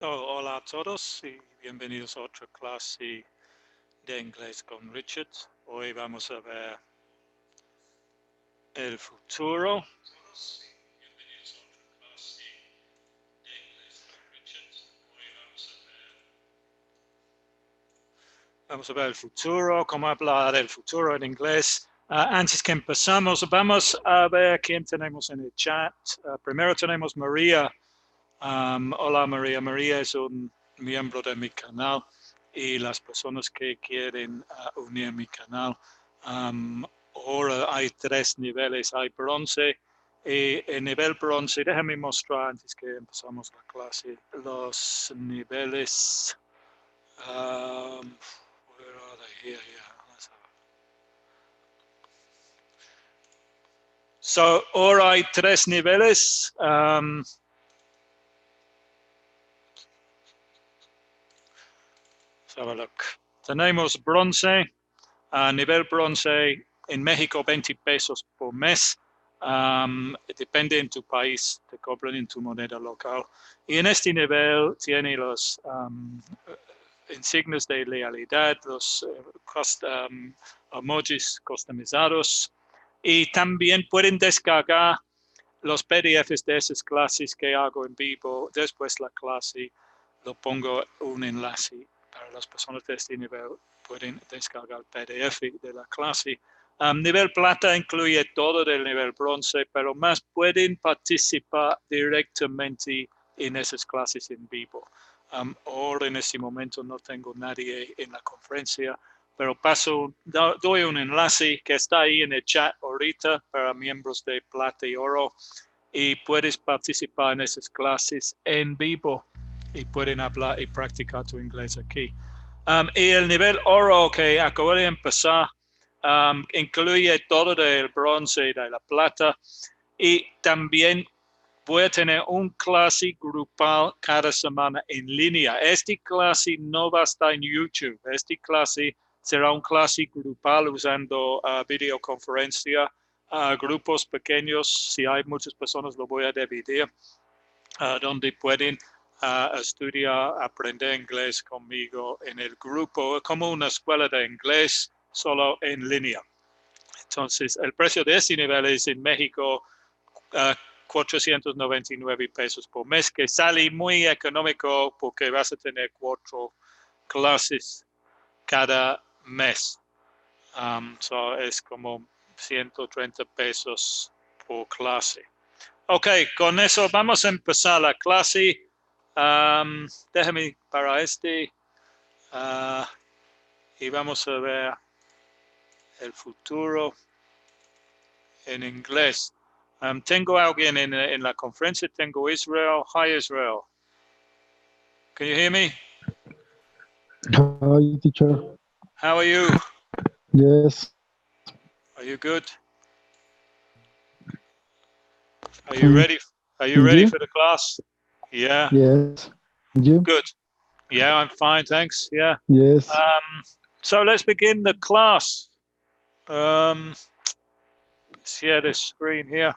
Hola a todos y bienvenidos a otra clase de inglés con Richard. Hoy vamos a ver el futuro. Vamos a ver el futuro, cómo hablar del futuro en inglés. Antes que empezamos, vamos a ver quién tenemos en el chat. Primero tenemos María. Hola María. María es un miembro de mi canal y las personas que quieren unir mi canal. Ahora hay 3 niveles, hay bronce y el nivel bronce, déjame mostrar antes que empezamos la clase, los niveles. Where are they? Here. So, ahora hay 3 niveles. Let's have a look. Tenemos bronce, nivel bronce en México 20 pesos por mes. Depende en tu país, te cobran en tu moneda local. Y en este nivel tiene los insignias de lealidad, los emojis customizados. Y también pueden descargar los PDFs de esas clases que hago en vivo. Después de la clase lo pongo un enlace para las personas de este nivel. Pueden descargar el PDF de la clase. Nivel plata incluye todo del nivel bronce, pero más pueden participar directamente en esas clases en vivo. Ahora en este momento no tengo nadie en la conferencia, pero doy un enlace que está ahí en el chat ahorita para miembros de plata y oro y puedes participar en esas clases en vivo y pueden hablar y practicar tu inglés aquí. Y el nivel oro que acabo de empezar incluye todo del bronce y de la plata y también voy a tener un clase grupal cada semana en línea. Esta clase no va a estar en YouTube. Esta clase será un clase grupal usando videoconferencia, grupos pequeños. Si hay muchas personas, lo voy a dividir, donde pueden estudiar, aprender inglés conmigo en el grupo, como una escuela de inglés, solo en línea. Entonces, el precio de este nivel es en México 499 pesos por mes, que sale muy económico porque vas a tener 4 clases cada mes. So es como 130 pesos por clase. Ok, con eso vamos a empezar la clase. Déjame para y vamos a ver el futuro en inglés. Tengo a alguien en la conferencia. Tengo Israel. Hi, Israel. Can you hear me? Hi, teacher. How are you? Yes. Are you good? Are you ready? Are you ready for the class? Yeah. Yes. You? Good. Yeah, I'm fine, thanks. Yeah. Yes. So let's begin the class. Share this screen here.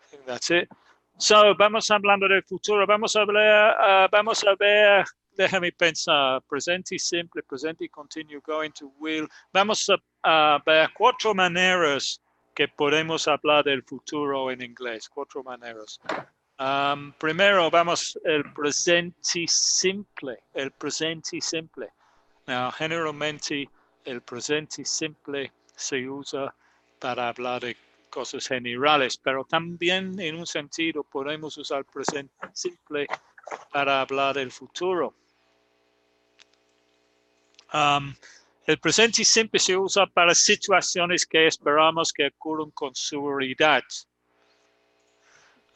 I think that's it. So, vamos hablando del futuro. Vamos a ver, déjame pensar, presente simple, presente continuo, going to will. Vamos a ver 4 maneras que podemos hablar del futuro en inglés, 4 maneras. Primero vamos el presente simple, Now, generalmente el presente simple se usa para hablar de cosas generales, pero también en un sentido podemos usar presente simple para hablar del futuro. El presente simple se usa para situaciones que esperamos que ocurran con seguridad,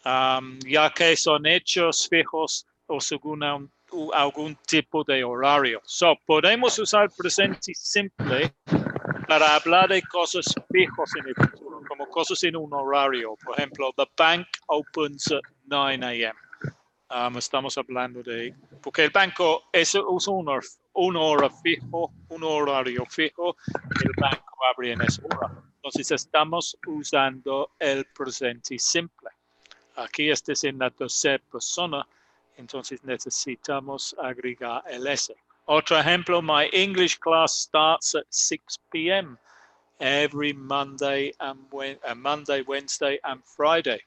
ya que son hechos fijos o según algún tipo de horario. So, podemos usar presente simple para hablar de cosas fijos en el futuro, como cosas en un horario. Por ejemplo, the bank opens at 9 a.m. Estamos hablando de, porque el banco usa un horario fijo, el banco abre en esa hora. Entonces estamos usando el presente simple. Aquí este es en la tercera persona, entonces necesitamos agregar el S. Otro ejemplo, my English class starts at 6 p.m. every Monday, Wednesday, and Friday.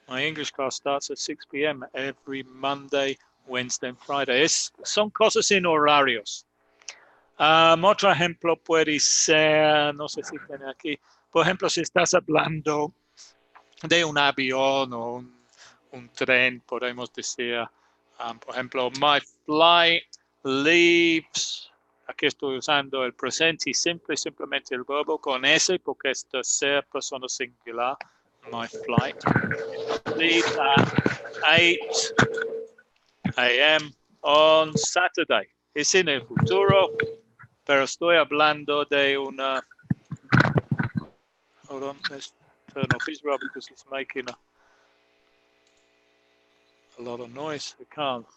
My English class starts at 6 p.m. every Monday, Wednesday, and Friday. Son cosas en horarios. Otro ejemplo puede ser, no sé si tiene aquí, por ejemplo, si estás hablando de un avión o un tren, podemos decir, por ejemplo, my flight leaves. Aquí estoy usando el presente simple, simplemente el verbo con S, porque es tercera persona singular. My flight leaves at 8 a.m. on Saturday. Es en el futuro, pero estoy hablando de una. Hold on, let's turn off Israel because it's making a lot of noise. I can't.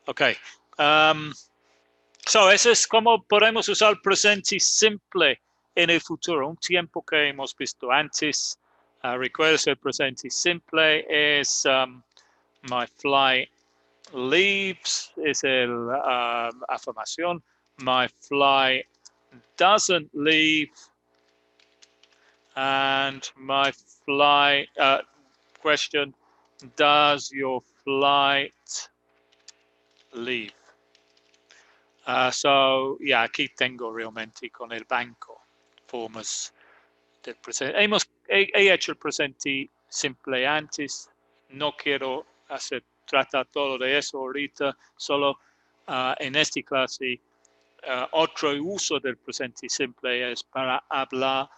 Okay. So, eso es como podemos usar presente simple en el futuro, un tiempo que hemos visto antes. Recuerda el presente simple es my flight leaves, es la afirmación. My flight doesn't leave. And my flight, question, does your flight leave? So, yeah, aquí tengo realmente con el banco formas del presente. He hecho el presente simple antes. No quiero tratar todo de eso ahorita. Solo en esta clase, otro uso del presente simple es para hablar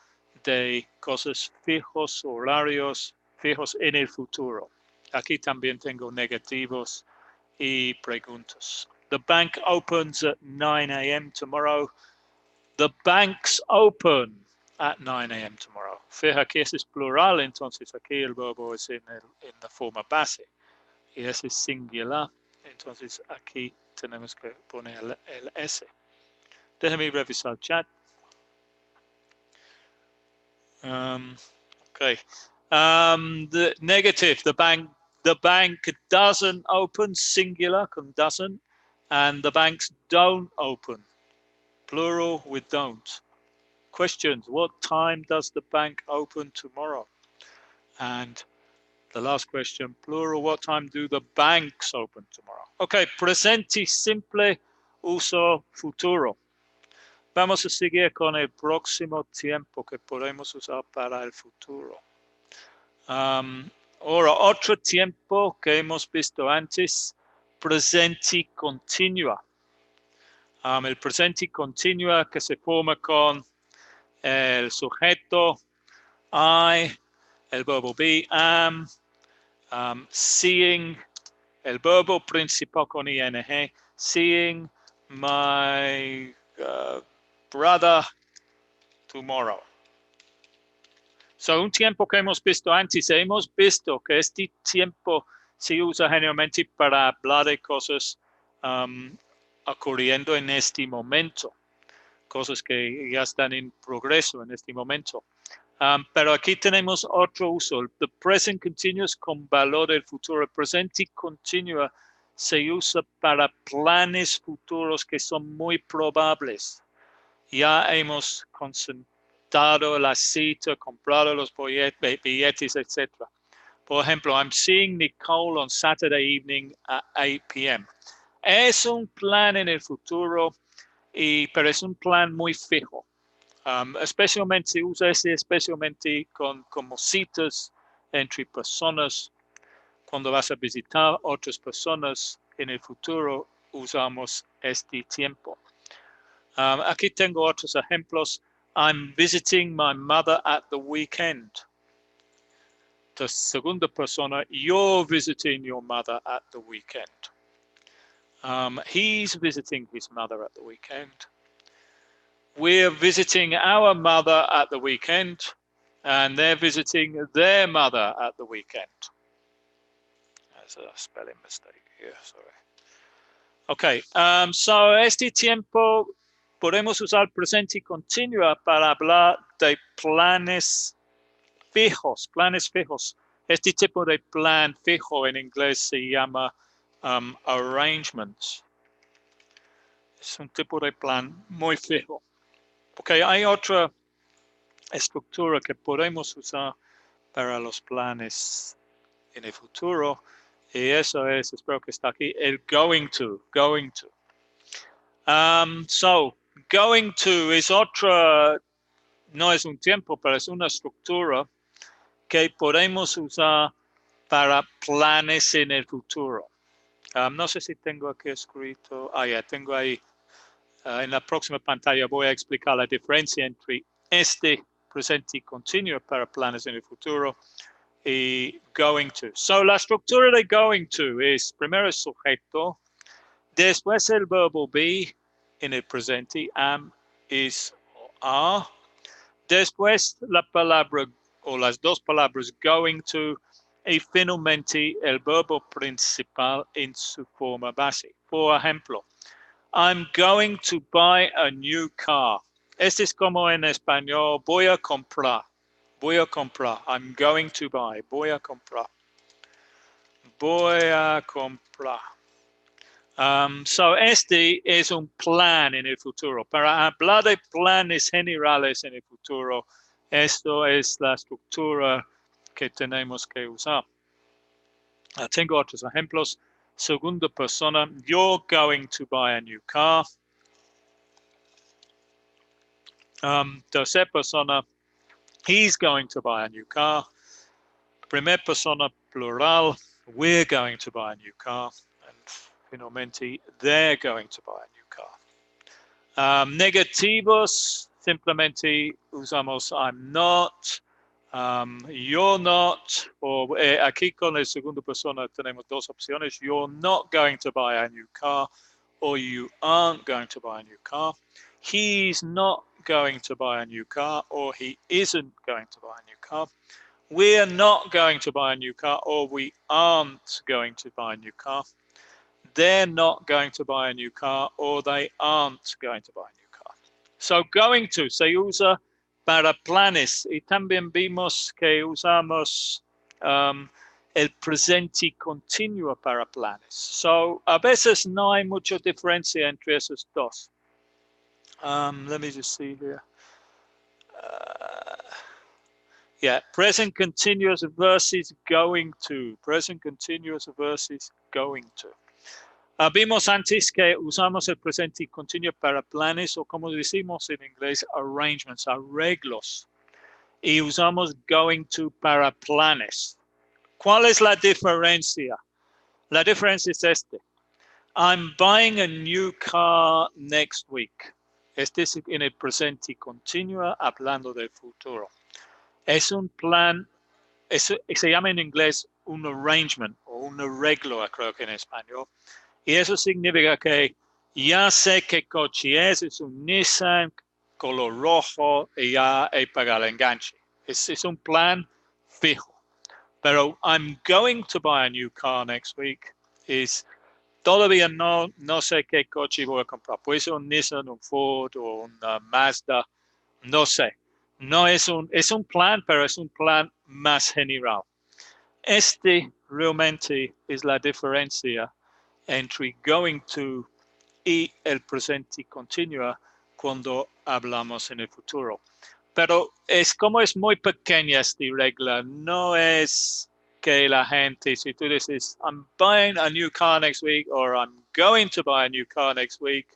de cosas fijos, horarios fijos en el futuro. Aquí también tengo negativos y preguntas. The bank opens at 9 a.m. tomorrow. The bank's open at 9 a.m. tomorrow. Fija que ese es plural, entonces aquí el verbo es en la forma base. Y ese es singular, entonces aquí tenemos que poner el S. Déjame revisar el chat. Okay. The negative, the bank doesn't open, singular, doesn't, and the banks don't open, plural with don't. Questions, what time does the bank open tomorrow? And the last question, plural, what time do the banks open tomorrow? Okay, presente simple, uso futuro. Vamos a seguir con el próximo tiempo que podemos usar para el futuro. Ahora, otro tiempo que hemos visto antes, presente continua. El presente continua que se forma con el sujeto I, el verbo be, am, seeing, el verbo principal con ing, seeing my brother tomorrow. So, un tiempo que hemos visto antes, hemos visto que este tiempo se usa generalmente para hablar de cosas ocurriendo en este momento, cosas que ya están en progreso en este momento. Pero aquí tenemos otro uso, the present continuous con valor del futuro. El presente continua se usa para planes futuros que son muy probables. Ya hemos concentrado la cita, comprado los billetes, etc. Por ejemplo, I'm seeing Nicole on Saturday evening at 8 p.m. Es un plan en el futuro, pero es un plan muy fijo. Especialmente se usa especialmente como citas entre personas. Cuando vas a visitar otras personas en el futuro, usamos este tiempo. Aquí tengo otros ejemplos. I'm visiting my mother at the weekend. La segunda persona, you're visiting your mother at the weekend. He's visiting his mother at the weekend. We're visiting our mother at the weekend, and they're visiting their mother at the weekend. There's a spelling mistake here, sorry. Okay, so este tiempo podemos usar presente continua para hablar de planes fijos, planes fijos. Este tipo de plan fijo en inglés se llama arrangements. Es un tipo de plan muy fijo. Porque hay otra estructura que podemos usar para los planes en el futuro. Y eso es, espero que está aquí, el going to. So, going to es otra, no es un tiempo, pero es una estructura que podemos usar para planes en el futuro. No sé si tengo aquí escrito, ya tengo ahí. En la próxima pantalla voy a explicar la diferencia entre este presente continuo para planes en el futuro y going to. So, la estructura de going to es primero el sujeto, después el verbo be en el presente, am, is, are. Después la palabra o las dos palabras going to y finalmente el verbo principal en su forma base. Por ejemplo, I'm going to buy a new car. Este es como en español, voy a comprar. Voy a comprar. I'm going to buy. Voy a comprar. Voy a comprar. So este es un plan en el futuro. Para hablar de planes generales en el futuro, esto es la estructura que tenemos que usar. Tengo otros ejemplos. Segunda persona, you're going to buy a new car. Tercera persona, he's going to buy a new car. Primera persona plural, we're going to buy a new car. And finalmente, they're going to buy a new car. Negativos, simplemente usamos I'm not, you're not, o aquí con la segunda persona tenemos dos opciones. You're not going to buy a new car, or you aren't going to buy a new car. He's not going to buy a new car, or he isn't going to buy a new car. We're not going to buy a new car, or we aren't going to buy a new car. They're not going to buy a new car, or they aren't going to buy a new car. So going to se usa para planes y también vimos que usamos el presente continuo para planes. So a veces no hay mucha diferencia entre esos dos. Let me just see here. Yeah, present continuous versus going to. Present continuous versus going to. Vimos antes que usamos el presente continuo para planes o como decimos en inglés, arrangements, arreglos. Y usamos going to para planes. ¿Cuál es la diferencia? La diferencia es este. I'm buying a new car next week. Este es en el presente continuo hablando del futuro. Es un plan, se llama en inglés un arrangement o un arreglo, creo que en español. Y eso significa que ya sé qué coche es un Nissan color rojo y ya he pagado el enganche. Es un plan fijo. Pero I'm going to buy a new car next week. Todavía no sé qué coche voy a comprar. Puede ser un Nissan, un Ford o un Mazda. No sé. No es un plan, pero es un plan más general. Este realmente es la diferencia entre going to y el presente continuo cuando hablamos en el futuro. Pero es muy pequeña esta regla, no es que la gente, si tú dices, I'm buying a new car next week, or I'm going to buy a new car next week,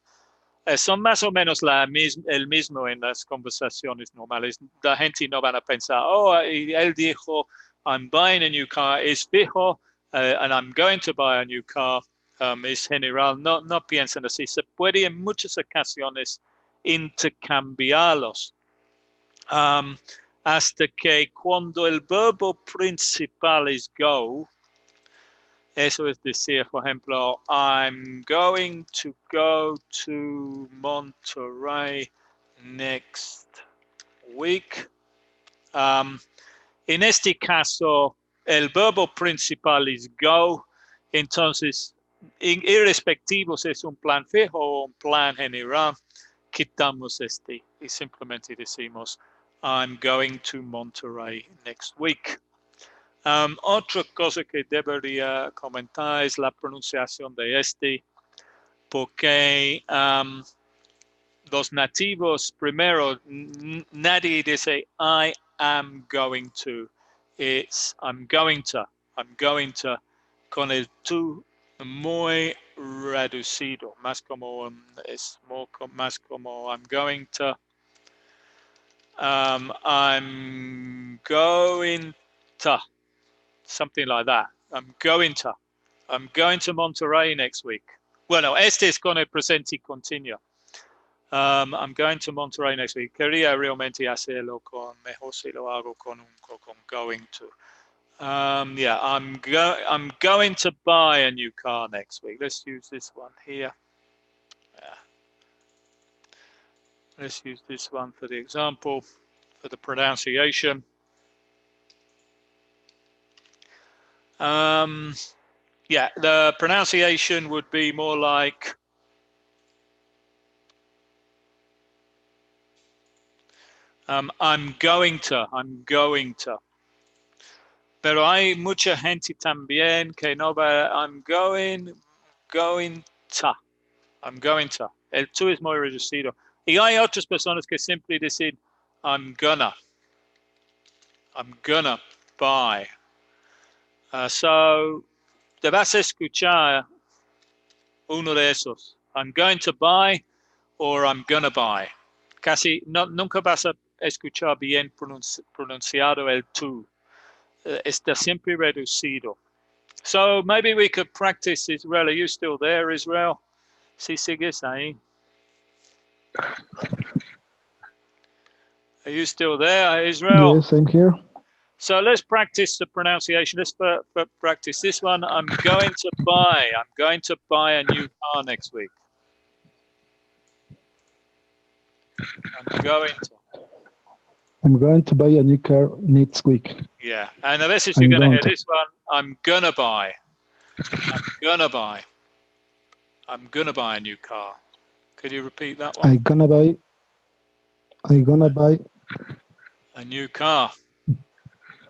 son más o menos el mismo en las conversaciones normales. La gente no van a pensar, él dijo, I'm buying a new car, es fijo, and I'm going to buy a new car. Es general, no piensen así. Se puede en muchas ocasiones intercambiarlos hasta que cuando el verbo principal es go, eso es decir, por ejemplo, I'm going to go to Monterrey next week. En este caso, el verbo principal es go, entonces irrespectivo si es un plan fijo o un plan general, quitamos este y simplemente decimos I'm going to Monterrey next week. Otra cosa que debería comentar es la pronunciación de este, porque los nativos, primero, nadie dice I am going to. It's I'm going to, con el tú muy reducido, más como es más como I'm going to. I'm going to, something like that. I'm going to Monterrey next week. Bueno, este es con el presente continuo. I'm going to Monterrey next week. Quería realmente hacerlo mejor si lo hago con going to. Yeah, I'm going to buy a new car next week. Let's use this one here. Yeah. Let's use this one for the example, for the pronunciation. Yeah, the pronunciation would be more like I'm going to. Pero hay mucha gente también que no va, I'm going to. I'm going to. El to es muy reducido. Y hay otras personas que simplemente dicen I'm gonna buy. So, te vas a escuchar uno de esos. I'm going to buy or I'm gonna buy. Casi nunca vas a escuchar bien pronunciado el tú. Está siempre reducido. So maybe we could practice. Israel, are you still there, Israel? Sí, sigues ahí. Are you still there, Israel? Yes, I'm here. So let's practice the pronunciation. Let's practice this one. I'm going to buy a new car next week. I'm going to buy a new car next week. Yeah, and the message you're going to hear this one. I'm gonna buy a new car. Could you repeat that one? I'm gonna buy a new car.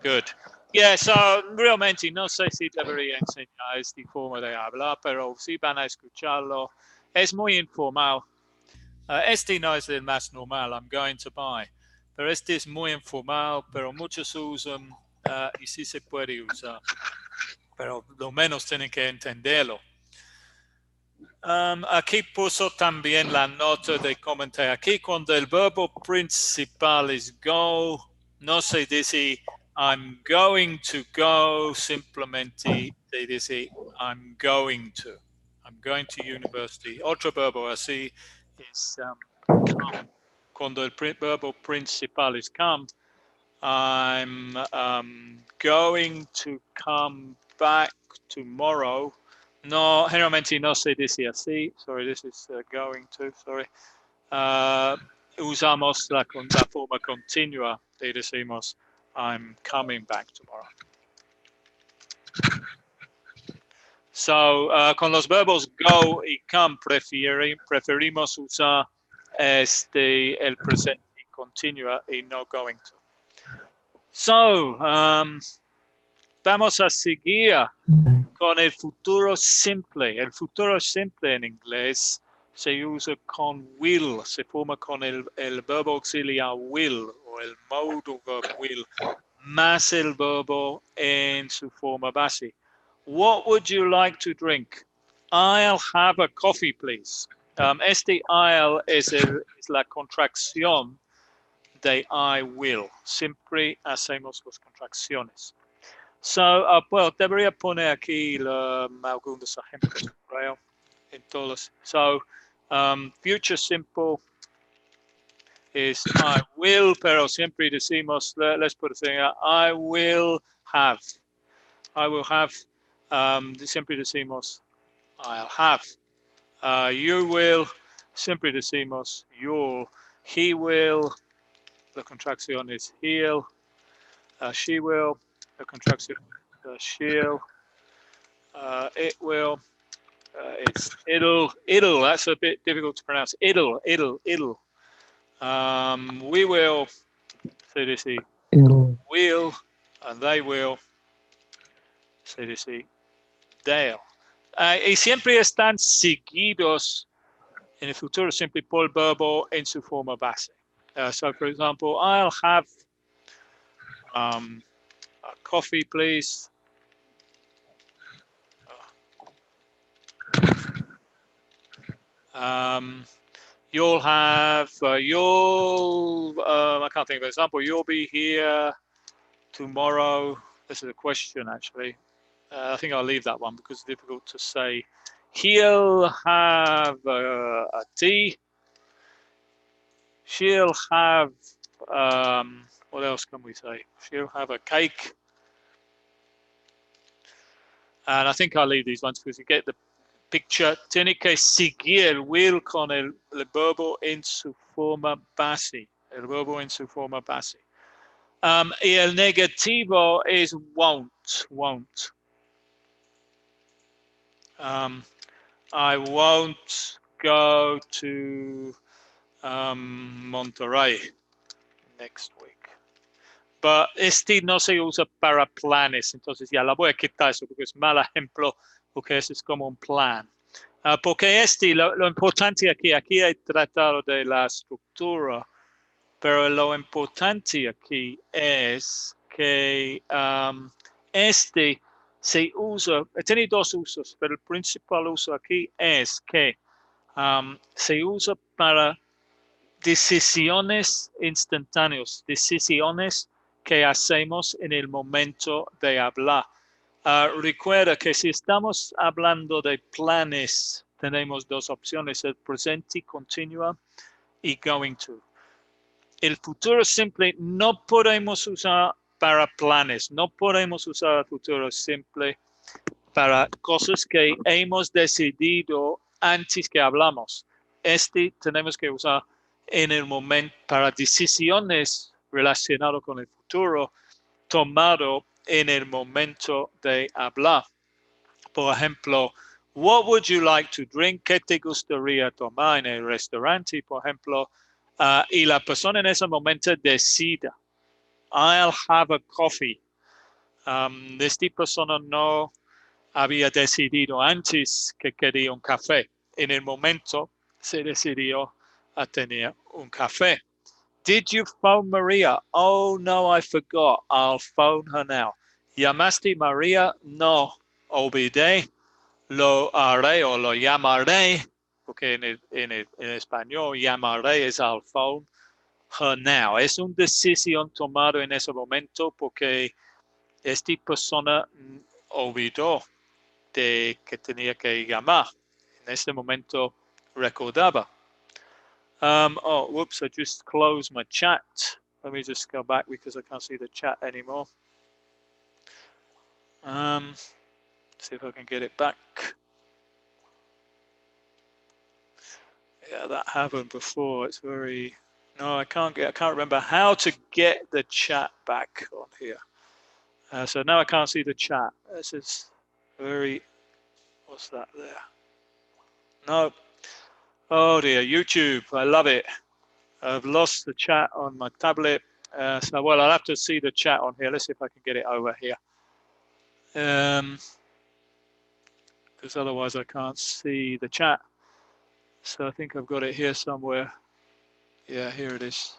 Good. Yeah, so realmente no sé si debería enseñar esta forma de hablar, pero si van a escucharlo, es muy informal. Este no es el más normal, I'm going to buy. Pero este es muy informal, pero muchos usan y sí se puede usar. Pero lo menos tienen que entenderlo. Aquí puso también la nota de comentario. Aquí cuando el verbo principal es go, no se dice I'm going to go, simplemente se dice I'm going to university. Otro verbo así es come. Cuando el verbo principal es come, I'm going to come back tomorrow. No, generalmente no se dice así. Sorry, this is going to, sorry. Usamos la forma continua y decimos I'm coming back tomorrow. So, con los verbos go y come preferimos usar el presente continua y no going to. So, vamos a seguir con el futuro simple. El futuro simple en inglés se usa con will, se forma con el verbo auxiliar will o el modal verb will más el verbo en su forma base. What would you like to drink? I'll have a coffee, please. Este I'll es la contracción de I will. Siempre hacemos las contracciones. So, well, debería poner aquí algunos ejemplos, creo, en todos. So, future simple is I will, pero siempre decimos, let's put a thing out, I will have. Siempre decimos, I'll have. You will, siempre decimos, you'll. He will, la contracción es he'll. She will, la contracción she'll. It will. It'll. That's a bit difficult to pronounce. It'll. We will. Se dice Él, will, and they will. Se dice they'll. Y siempre están seguidos en el futuro siempre por el verbo en su forma base. So, for example, I'll have a coffee, please. You'll have, I can't think of an example. You'll be here tomorrow. This is a question, actually. I think I'll leave that one because it's difficult to say. He'll have a tea. She'll have, what else can we say? She'll have a cake. And I think I'll leave these ones because you get the picture. Tiene que seguir will con el verbo en su forma base. El verbo en su forma base. Y el negativo is won't. I won't go to Monterrey next week. But este no se usa para planes, entonces ya la voy a quitar eso porque es mal ejemplo, porque eso es como un plan. Porque lo importante aquí he tratado de la estructura, pero lo importante aquí es que este se usa, tiene dos usos, pero el principal uso aquí es que se usa para decisiones instantáneas, decisiones que hacemos en el momento de hablar. Recuerda que si estamos hablando de planes, tenemos dos opciones, el presente continua y going to. El futuro simple no podemos usar para planes, no podemos usar el futuro simple para cosas que hemos decidido antes que hablamos. Tenemos que usar en el momento para decisiones relacionadas con el futuro tomado en el momento de hablar. Por ejemplo, what would you like to drink? ¿Qué te gustaría tomar en el restaurante? Por ejemplo, y la persona en ese momento decida, I'll have a coffee. Esta persona no había decidido antes que quería un café. En el momento se decidió a tener un café. Did you phone Maria? Oh, no, I forgot. I'll phone her now. ¿Llamaste María? No, olvidé. Lo haré o lo llamaré, porque en español llamaré es al phone her now. Es una decisión tomada en ese momento porque esta persona olvidó de que tenía que llamar. En este momento recordaba. Oh, whoops, I just closed my chat. Let me just go back because I can't see the chat anymore. See if I can get it back. Yeah, that happened before. It's very, no, I can't remember how to get the chat back on here. So now I can't see the chat. This is very, what's that there? No. Oh dear, YouTube, I love it. I've lost the chat on my tablet. So, well, I'll have to see the chat on here. Let's see if I can get it over here. Because otherwise I can't see the chat. So I think I've got it here somewhere. Yeah, here it is.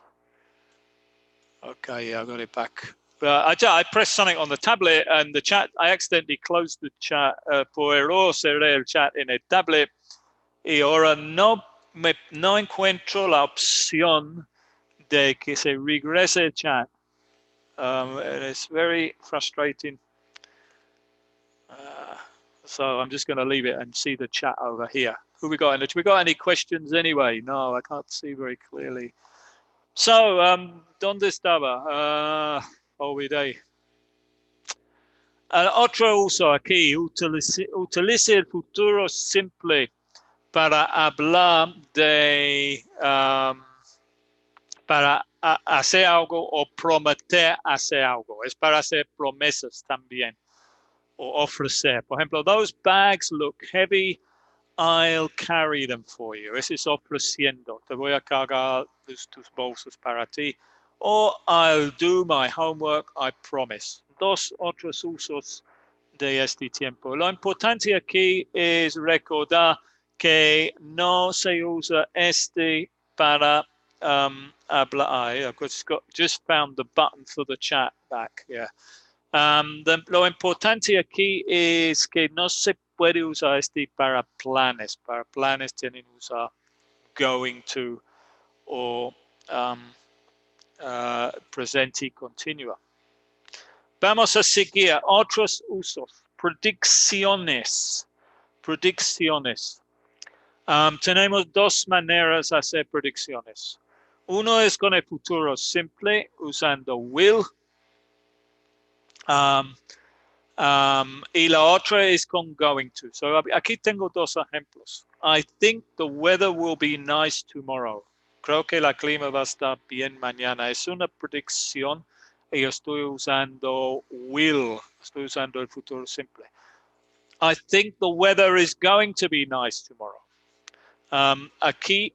Okay, yeah, I got it back. But I pressed something on the tablet and the chat, I accidentally closed the chat. Por error cerré el chat en el tablet y ahora no encuentro la opción de que se regrese el chat. And it's very frustrating. So I'm just going to leave it and see the chat over here. Who we got? We got any questions anyway? No, I can't see very clearly. So, ¿dónde estaba? Olvidé. Otro uso aquí, utilice el futuro simple para hablar de, para hacer algo o prometer hacer algo. Es para hacer promesas también o ofrecer. Por ejemplo, those bags look heavy. I'll carry them for you. Ese es ofreciendo. Te voy a cargar tus bolsas para ti. o I'll do my homework, I promise. Dos otros usos de este tiempo. Lo importante aquí es recordar que no se usa este para hablar. I just found the button for the chat back. Yeah. Lo importante aquí es que no se puede usar este para planes. Para planes tienen que usar going to o presente continua. Vamos a seguir otros usos. Predicciones. Predicciones. Tenemos dos maneras de hacer predicciones. Uno es con el futuro simple usando will. Y la otra es con going to. So aquí tengo dos ejemplos. I think the weather will be nice tomorrow. Creo que la clima va a estar bien mañana. Es una predicción y estoy usando will. Estoy usando el futuro simple. I think the weather is going to be nice tomorrow. Aquí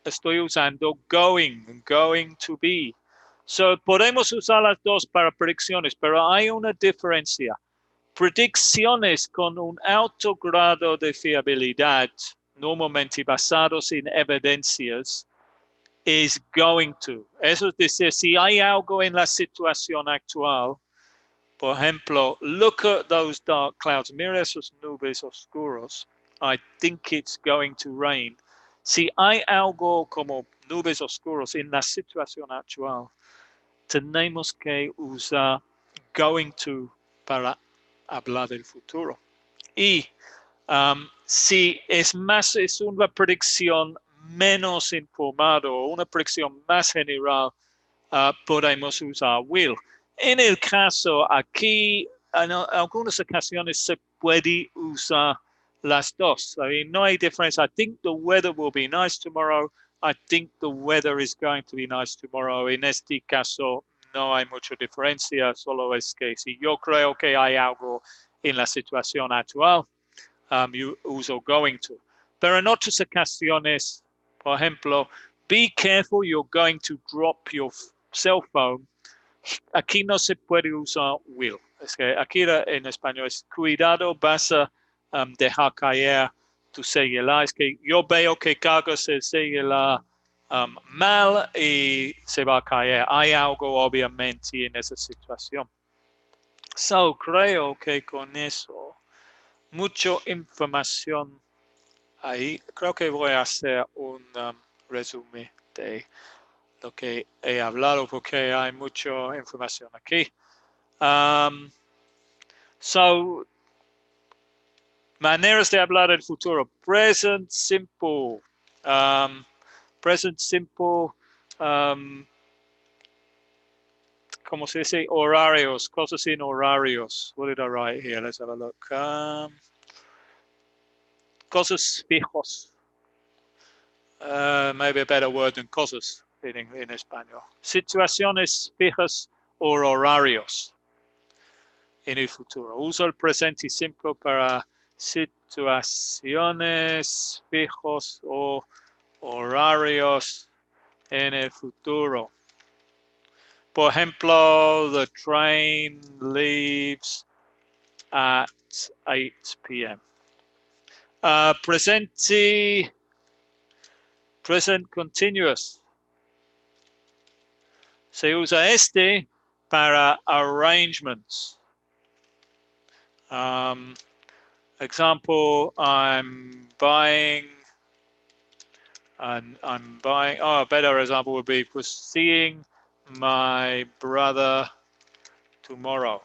estoy usando going to be. So podemos usar las dos para predicciones, pero hay una diferencia. Predicciones con un alto grado de fiabilidad, normalmente basados en evidencias, es going to. Eso es decir, si hay algo en la situación actual, por ejemplo, look at those dark clouds, mira esos nubes oscuros, I think it's going to rain. Si hay algo como nubes oscuros en la situación actual, tenemos que usar going to para hablar del futuro. Y si es una predicción menos informada o una predicción más general, podemos usar will. En el caso aquí, en algunas ocasiones se puede usar las dos. I mean, no hay diferencia. I think the weather will be nice tomorrow. I think the weather is going to be nice tomorrow. En este caso, no hay mucha diferencia. Solo es que si yo creo que hay algo en la situación actual, yo uso going to. Pero en otras ocasiones, por ejemplo, be careful, you're going to drop your cell phone. Aquí no se puede usar will. Es que aquí en español es cuidado, vas a dejar caer tu celular. Es que yo veo que cargas el celular mal y se va a caer. Hay algo obviamente en esa situación. So, creo que con eso, mucha información ahí. Creo que voy a hacer un resumen de lo que he hablado porque hay mucha información aquí. So, maneras de hablar del futuro. Present simple. Present simple. ¿Cómo se dice? Horarios. Cosas en horarios. What did I write here? Let's have a look. Cosas fijos. Maybe a better word than cosas en español. Situaciones fijas o horarios en el futuro. Uso el presente simple para situaciones fijos o horarios en el futuro. Por ejemplo, the train leaves at 8 p.m. Present continuous. Se usa este para arrangements. Example, I'm buying, oh, a better example would be seeing my brother tomorrow.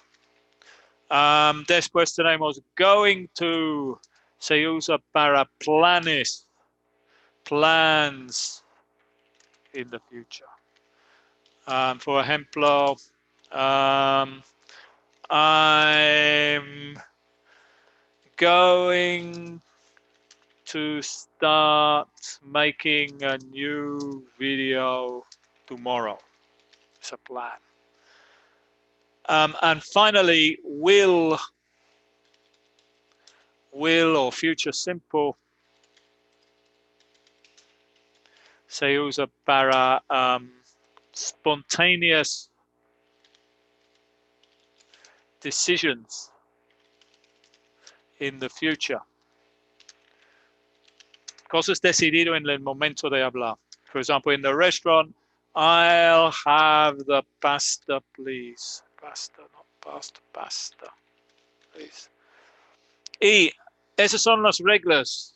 Después tenemos going to, se usa para plans in the future. For ejemplo, I'm going to start making a new video tomorrow. It's a plan. And finally, will or future simple se usa para spontaneous decisions in the future. Cosas decidido en el momento de hablar. For example, in the restaurant, I'll have the pasta, please. Pasta, not pasta, pasta, please. Y esas son las reglas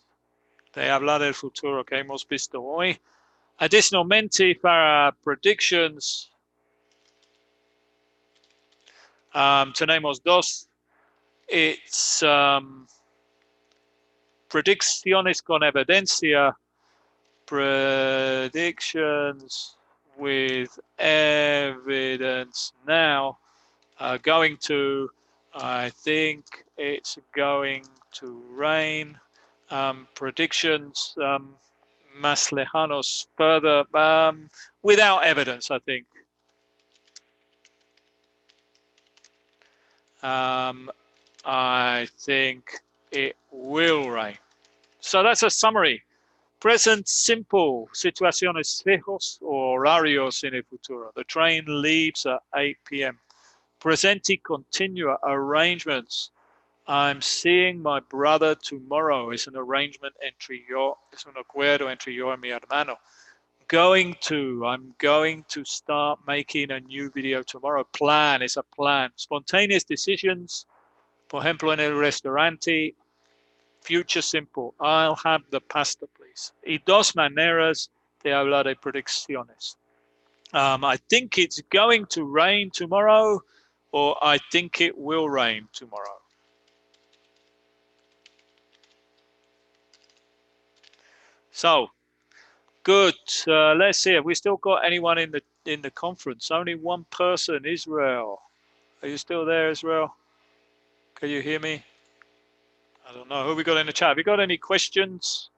de hablar del futuro que hemos visto hoy. Adicionalmente, para predictions, tenemos dos. It's predicciones con evidencia, predictions with evidence. Now, going to, I think it's going to rain. Predictions más lejanos, further, without evidence, I think. I think it will rain. So that's a summary. Present simple, situaciones fijos o horarios en el futuro. The train leaves at 8 p.m. Presente continua, arrangements. I'm seeing my brother tomorrow. It's an arrangement entre yo, es un acuerdo entre yo y mi hermano. I'm going to start making a new video tomorrow. Plan is a plan. Spontaneous decisions, por ejemplo, en el restaurante. Future simple, I'll have the pasta, please. Y dos maneras de hablar de predicciones. I think it's going to rain tomorrow, or I think it will rain tomorrow. So, good. Let's see. Have we still got anyone in the conference? Only one person, Israel. Are you still there, Israel? Can you hear me? I don't know. Who we got in the chat? Have you got any questions?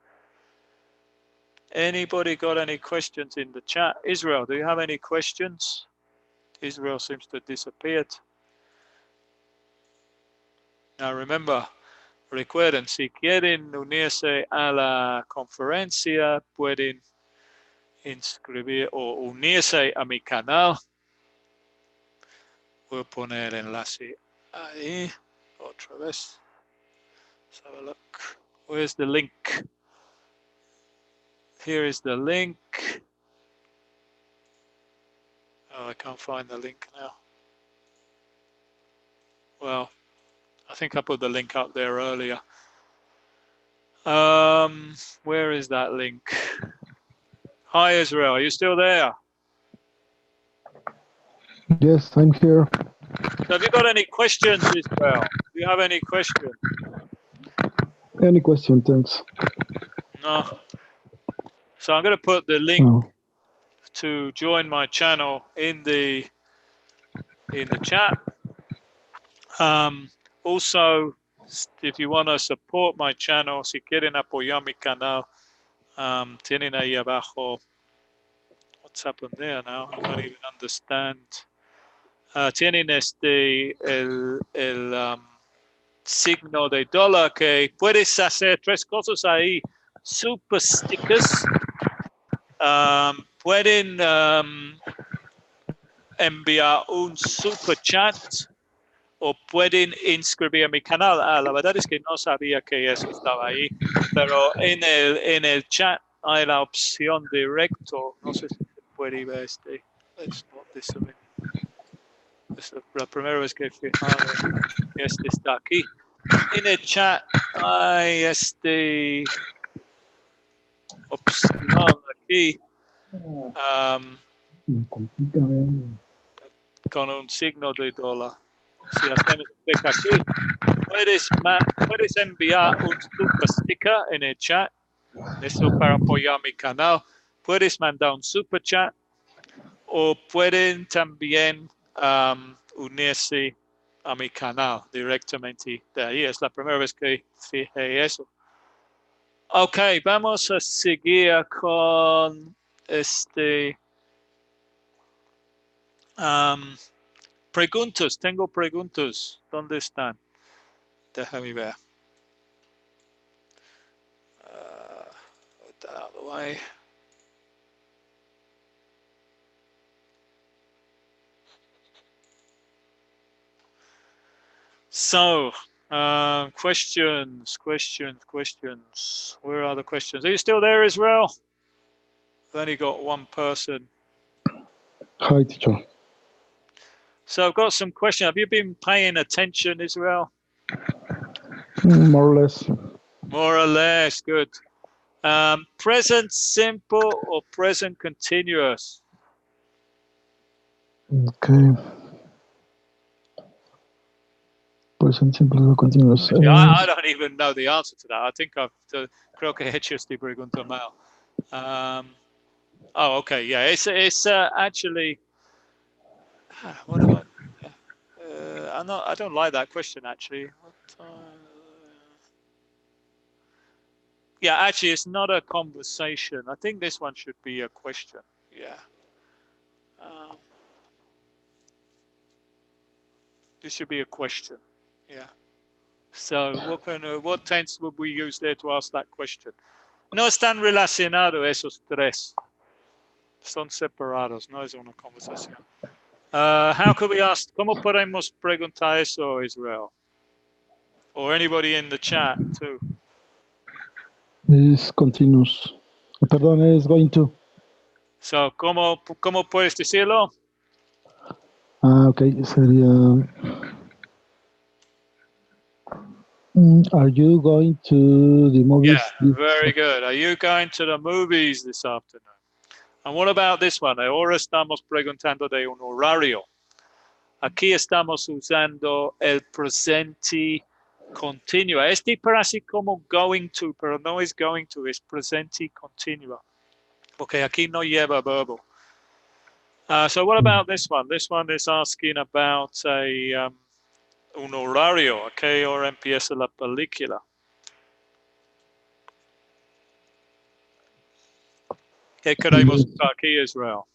Anybody got any questions in the chat? Israel, do you have any questions? Israel seems to have disappeared. Now remember, recuerden, si quieren unirse a la conferencia, pueden inscribir o unirse a mi canal. Voy a poner el enlace ahí otra vez. Let's have a look. Where's the link? Here is the link. Oh, I can't find the link now. Well, I think I put the link up there earlier. Where is that link? Hi, Israel. Are you still there? Yes, I'm here. So have you got any questions, Israel? Do you have any questions? Any question, thanks. No. So I'm going to put the link to join my channel in the chat. Also, if you want to support my channel, si quieren apoyar mi canal, tienen ahí abajo. What's happened there now? I don't even understand. Tienen el signo de dólar que puedes hacer tres cosas ahí. Super stickers. Pueden enviar un super chat o pueden inscribir a mi canal. La verdad es que no sabía que eso estaba ahí, pero en el chat hay la opción directo. No sé si se puede ver este. Let's not this away. Es la primera vez que he fijado que este está aquí. En el chat hay este opción aquí con un signo de dólar. Si hacemos clic aquí, puedes enviar un super sticker en el chat. Eso para apoyar mi canal. Puedes mandar un super chat o pueden también unirse a mi canal directamente de ahí. Es la primera vez que fijé eso. Ok, vamos a seguir con preguntas. Tengo preguntas. ¿Dónde están? Déjame ver. Out of the way. So, questions. Where are the questions? Are you still there, Israel? I've only got one person. Hi, teacher. So I've got some questions. Have you been paying attention, Israel? More or less. More or less, good. Present simple or present continuous? Okay. Present simple or continuous. I don't even know the answer to that. I think creo que he hecho esta pregunta mal. Oh, okay, yeah. It's actually. What about? I don't like that question actually. Yeah, actually, it's not a conversation. I think this one should be a question. Yeah. This should be a question. Yeah. So, what tense would we use there to ask that question? No están relacionados esos tres. Son separados, no es una conversación. How could we ask? ¿Cómo podemos preguntar eso, Israel? Or anybody in the chat too? Is continuous. Perdón, es going to. So, ¿cómo puedes decirlo? Ok, sería. Are you going to the movies? Yeah, very good. Are you going to the movies this afternoon? And what about this one? Ahora estamos preguntando de un horario. Aquí estamos usando el presente continuo. Es así como going to, pero no es going to, es presente continuo. Porque aquí no lleva verbo. So what about this one? This one is asking about un horario. ¿A qué hora empieza la película? ¿Qué queremos usar aquí, Israel?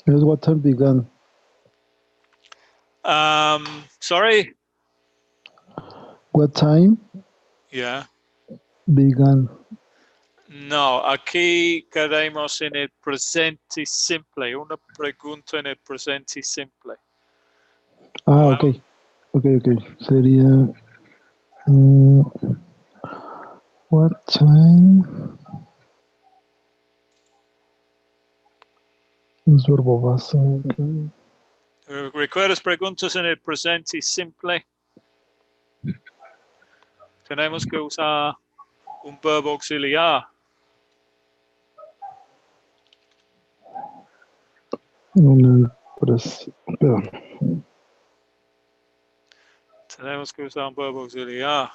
Yes, what time began? Sorry? What time Yeah. began? No, aquí queremos en el presente simple. Una pregunta en el presente simple. Ah, ok. Ok. Sería. What time? Es verbo base. Okay. ¿Recuerdas preguntas en el presente simple? Tenemos que usar un verbo auxiliar. Perdón. Tenemos que usar un verbo auxiliar.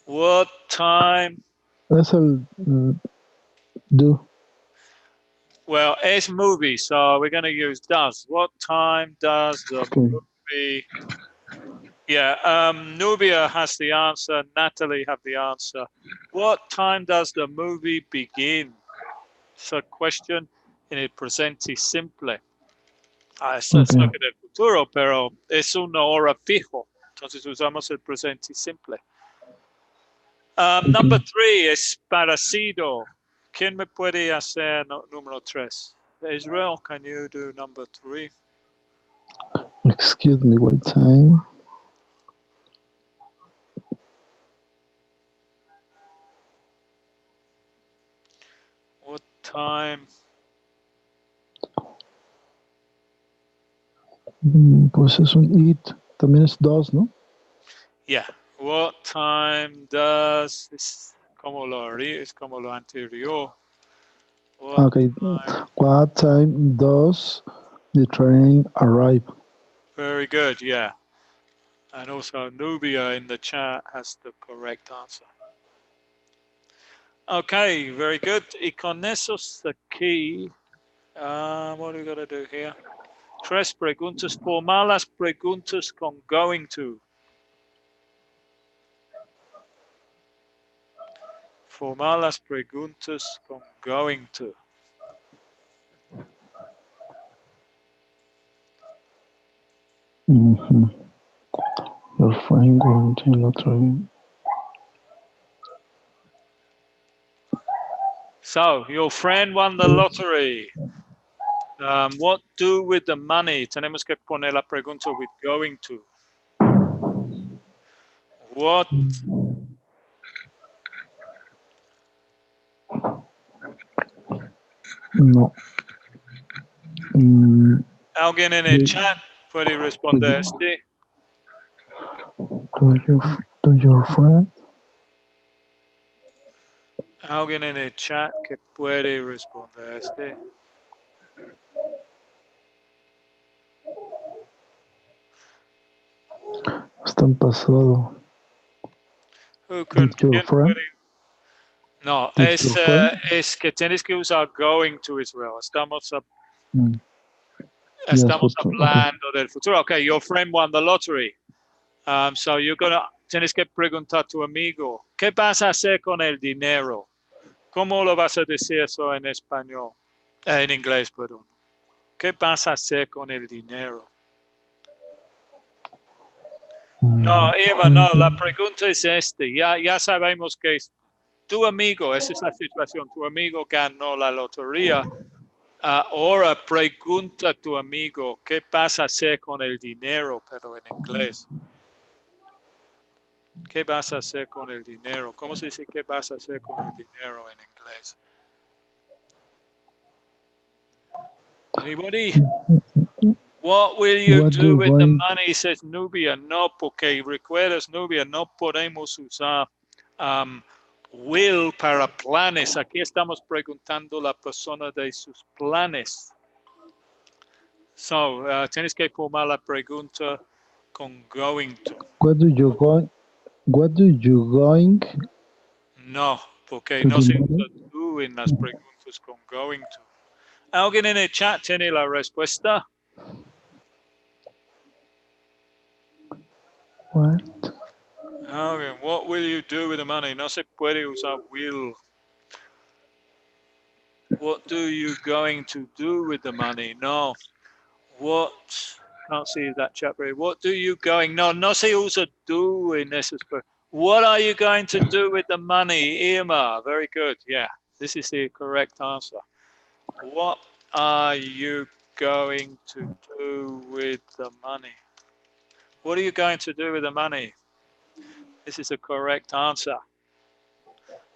What time? Es el do. Well, it's movie, so we're going to use does. What time does the movie? Yeah, Nubia has the answer. Natalie have the answer. What time does the movie begin? It's a question en el presente simple. Es lo que del futuro, pero es una hora fijo. Entonces usamos el presente simple. Number 3 es parecido. ¿Quién me puede hacer número 3? Israel, can you do number 3? Excuse me, what time? What time? Pues es un it. También es dos, ¿no? Yeah. What time does... Es como lo anterior. What time does the train arrive? Very good, yeah. And also Nubia in the chat has the correct answer. Okay, very good. Y con eso aquí, what are we going to do here? 3 preguntas, formar las preguntas con going to. Formar las preguntas con going to. Your friend going to the train. So, your friend won the lottery. What do with the money? Tenemos que poner la pregunta with going to. What? No. Alguien en el chat puede responder este. To your friend. Alguien en el chat que puede responder este. Está en pasado. ¿Quién puede? No, es que tienes que usar going to Israel. Estamos hablando del futuro. Okay, your friend won the lottery. So tienes que preguntar a tu amigo, ¿qué vas a hacer con el dinero? ¿Cómo lo vas a decir eso en español? En inglés, perdón. ¿Qué vas a hacer con el dinero? No, Irma, no, la pregunta es ya sabemos que tu amigo, esa es la situación, tu amigo ganó la lotería. Ahora pregunta a tu amigo, ¿qué vas a hacer con el dinero? Pero en inglés. ¿Qué vas a hacer con el dinero? ¿Cómo se dice qué vas a hacer con el dinero en inglés? Anybody? What will you do with the money? Says Nubia. No, porque recuerdas, Nubia, no podemos usar will para planes. Aquí estamos preguntando a la persona de sus planes. So, tienes que formar la pregunta con going to. What do you going? No, porque no se usa do en las preguntas con going to. ¿Alguien en el chat tiene la respuesta? What? Okay, what will you do with the money? No se puede usar will. What do you going to do with the money? No. What? Can't see that chat very. What do you going? No se usa do en esas. What are you going to do with the money, Irma? Very good. Yeah, this is the correct answer. What are you going to do with the money? What are you going to do with the money? This is the correct answer.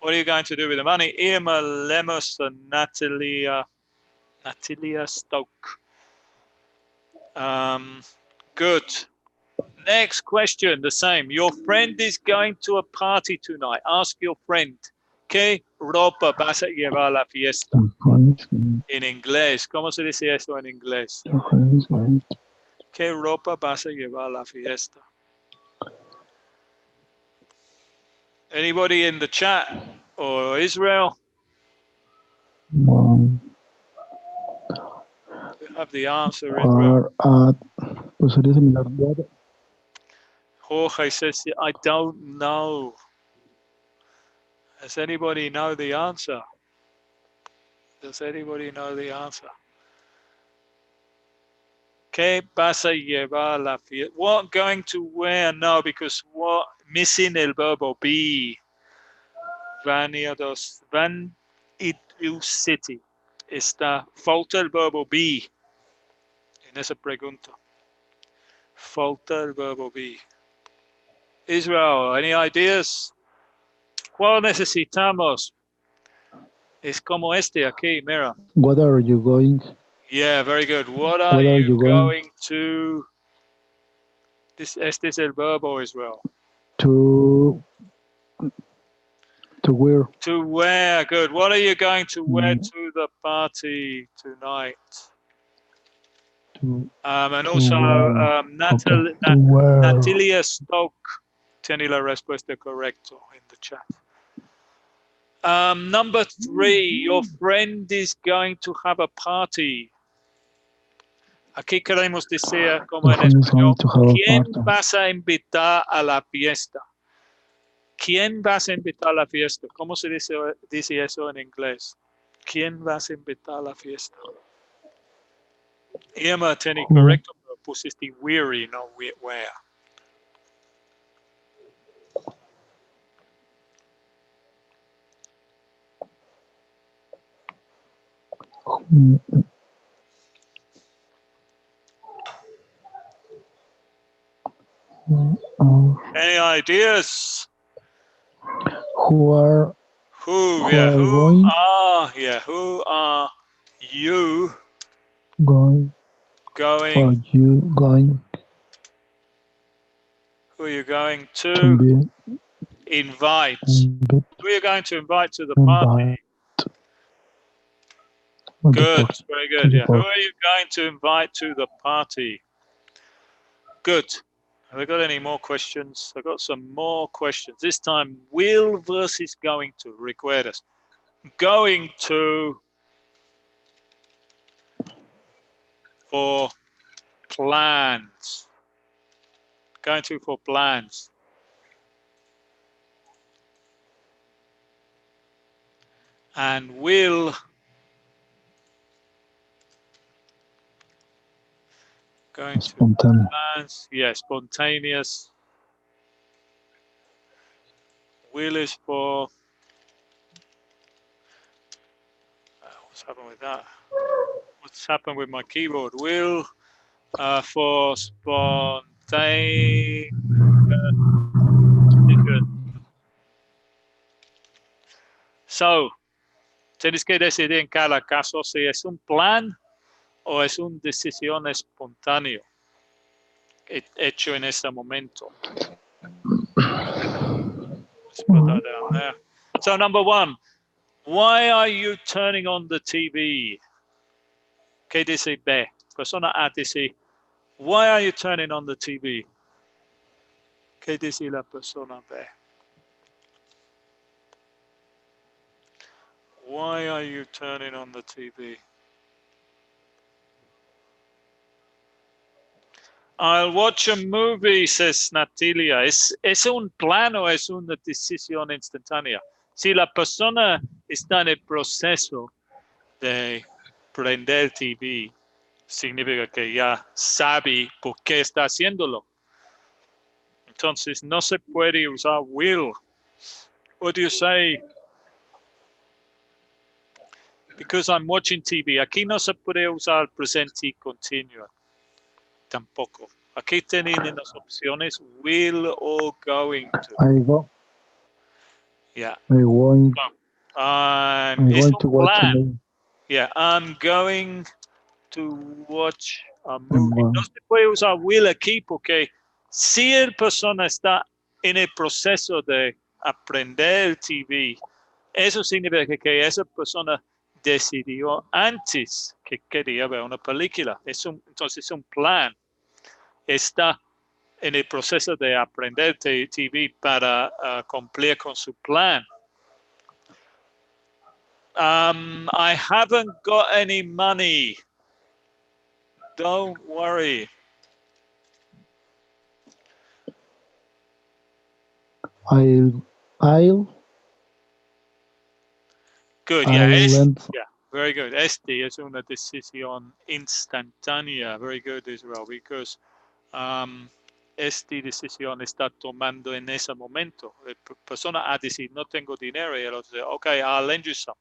What are you going to do with the money? Irma Lemos and Natalia Stoke. Good. Next question, the same. Your friend is going to a party tonight. Ask your friend, ¿qué ropa vas a llevar a la fiesta? En inglés. ¿Cómo se dice eso en inglés? ¿Qué ropa vas a llevar a la fiesta? Anybody in the chat or Israel? You have the answer, Israel. Jorge says, I don't know. Does anybody know the answer? Does anybody know the answer? ¿Qué vas a llevar a la fiesta? What going to wear? No, because what missing el verbo be. Van it city. Falta el verbo be en esa pregunta. Falta el verbo be. Israel, any ideas? ¿Cuál necesitamos? Es como aquí, mira. What are you going? Yeah, very good. What are you going to? Este es el verbo, Israel. To wear. To wear, good. What are you going to wear to the party tonight? And also, Natalia Stoke tiene la respuesta correcta in the chat. Number 3, your friend is going to have a party. Aquí queremos decir, como en español, ¿quién vas a invitar a la fiesta? ¿Quién vas a invitar a la fiesta? ¿Cómo se dice eso en inglés? ¿Quién vas a invitar a la fiesta? Irma tiene correcto, pero pusiste weary, no where. Any ideas? Who are Who are are you going? going? Are you going Who are you going to to invite? invite Who are you going to invite to the party? Good, very good. Yeah. Who are you going to invite to the party? Good. Have I got any more questions? I've got some more questions. This time, will versus going to. Recuerdas. Going to for plans. Going to for plans. And will going to plans. Yeah, spontaneous. Will is for what's happened with that? What's happened with my keyboard? Will for spontaneous. So, tienes que decidir en cada caso si es un plan o es una decisión espontánea hecho en ese momento. Let's put that down there. So, number one, why are you turning on the TV? ¿Qué dice B? Persona A dice, why are you turning on the TV? ¿Qué dice la persona B? Why are you turning on the TV? I'll watch a movie, says Natalia. ¿Es un plan o es una decisión instantánea? Si la persona está en el proceso de prender TV, significa que ya sabe por qué está haciéndolo. Entonces no se puede usar will. What do you say? Because I'm watching TV. Aquí no se puede usar presente continuo. Tampoco. Aquí tienen las opciones will or going to. I go. Yeah. I'm going to watch a movie. Yeah, I'm going to watch a movie. No se puede usar will aquí porque si el persona está en el proceso de aprender TV, eso significa que esa persona decidió antes que quería ver una película. Entonces es un plan. Está en el proceso de aprender TV para cumplir con su plan. I haven't got any money. Don't worry. I'll Good, yeah, very good. Este es una decisión instantánea. Very good, Israel, because esta decisión está tomando en ese momento. La persona a decir, no tengo dinero, y el otro dice, okay, I'll lend you some.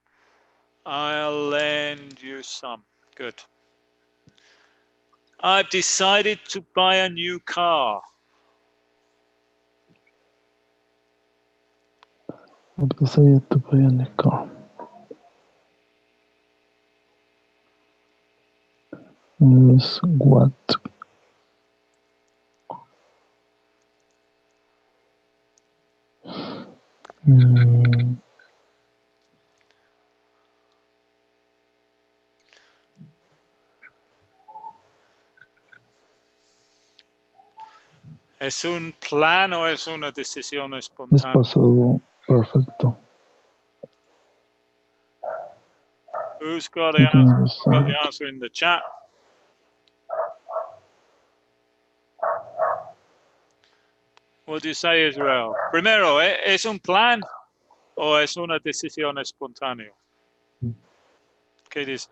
I'll lend you some. Good. I've decided to buy a new car. I've decided to buy a new car. Is what? ¿Es un plan o es una decisión espontánea? Es pasado perfecto. Who's got the answer in the chat? What do you say, Israel? Primero, ¿es un plan o es una decisión espontánea? ¿Qué dices?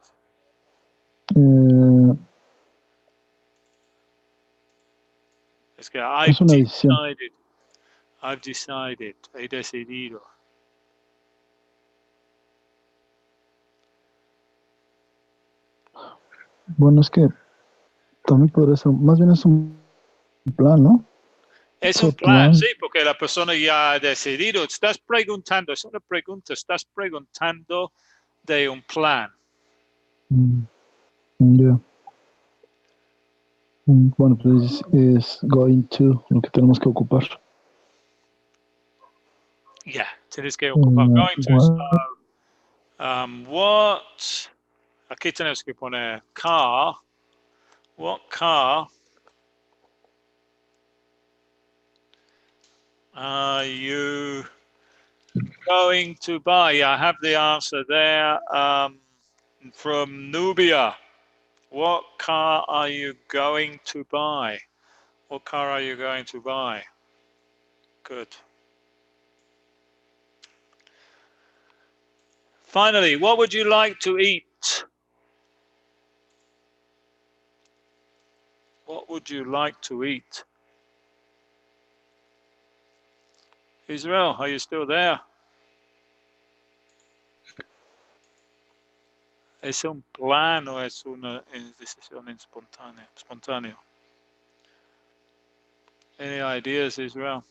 Es que I've decided, he decidido. Bueno, es que también podría ser, más bien es un plan, ¿no? Es un plan, sí, porque la persona ya ha decidido. Estás preguntando, es una pregunta, estás preguntando de un plan. Yeah. Bueno, pues es going to, lo que tenemos que ocupar. Yeah, tienes que ocupar going to. So, what? Aquí tenemos que poner car. What car are you going to buy? I have the answer there from Nubia. What car are you going to buy? What car are you going to buy? Good. Finally, what would you like to eat? What would you like to eat? Israel, are you still there? ¿Es un plan o es una decisión espontánea? Any ideas, Israel?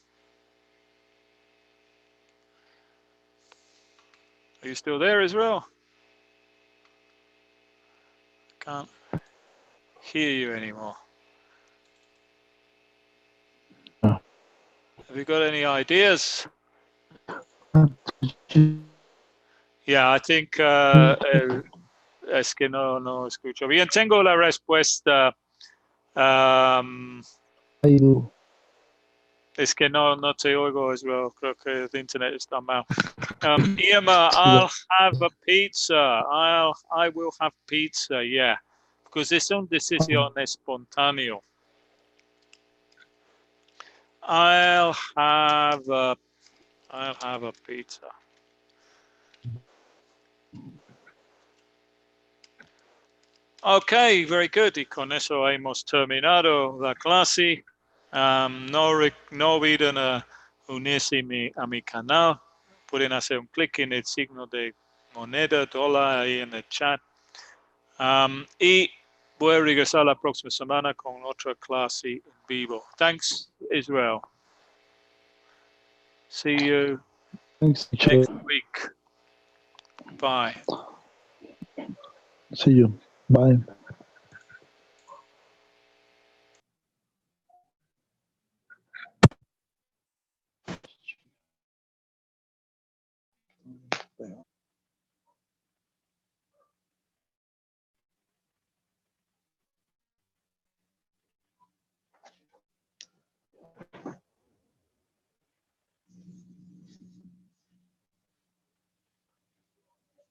Are you still there, Israel? Can't hear you anymore. Have you got any ideas? Yeah, I think es que no escucho bien. Tengo la respuesta. Es que no te oigo, Israel. Creo que el internet está mal. Irma, I'll have a pizza. I will have pizza, yeah. Because es una decisión espontánea. I'll have a pizza. Okay, very good. Y con eso hemos terminado la clase. No olviden unirse a mi canal. Pueden hacer un clic en el signo de moneda, dólar, ahí en el chat. Y voy a regresar la próxima semana con otra clase en vivo. Thanks, Israel. See you next week. Bye. See you. Bye.